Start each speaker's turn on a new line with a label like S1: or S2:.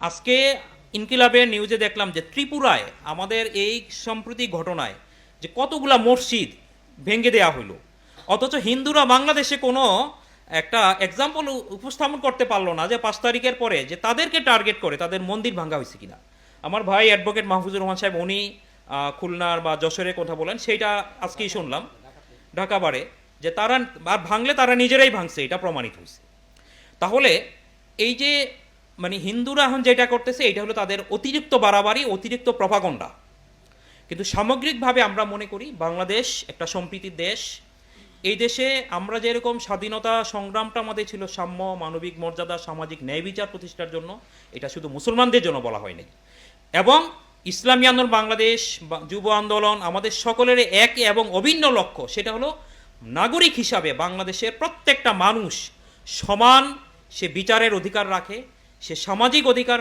S1: আজকে ইনকিলাবের নিউজে দেখলাম যে ত্রিপুরায় আমাদের এই সম্প্রতি ঘটনায় যে কতগুলা মসজিদ ভেঙে দেয়া হলো, অথচ হিন্দুরা বাংলাদেশে কোনো একটা এক্সাম্পল উপস্থাপন করতে পারলো না যে 5 তারিখের পরে যে তাদেরকে টার্গেট করে তাদের মন্দির ভাঙা হয়েছে কিনা। আমার ভাই অ্যাডভোকেট মাহফুজুর রহমান সাহেব উনি খুলনার বা যশোরের কথা বলেন, সেইটা আজকেই শুনলাম ঢাকা বারে, যে তারা আর ভাঙলে তারা নিজেরাই ভাঙছে, এটা প্রমাণিত হয়েছে। তাহলে এই যে মানে হিন্দুরা এখন যেটা করতেছে এটা হলো তাদের অতিরিক্ত বাড়াবাড়ি, অতিরিক্ত প্রপাগন্ডা। কিন্তু সামগ্রিকভাবে আমরা মনে করি বাংলাদেশ একটা সম্প্রীতির দেশ। এই দেশে আমরা যেরকম স্বাধীনতা সংগ্রামটা আমাদের ছিল সাম্য, মানবিক মর্যাদা, সামাজিক ন্যায় বিচার প্রতিষ্ঠার জন্য, এটা শুধু মুসলমানদের জন্য বলা হয়নি। এবং ইসলামী আন্দোলন বাংলাদেশ, যুব আন্দোলন, আমাদের সকলের এক এবং অভিন্ন লক্ষ্য, সেটা হলো নাগরিক হিসাবে বাংলাদেশের প্রত্যেকটা মানুষ সমান, সে বিচারের অধিকার রাখে, সে সামাজিক অধিকার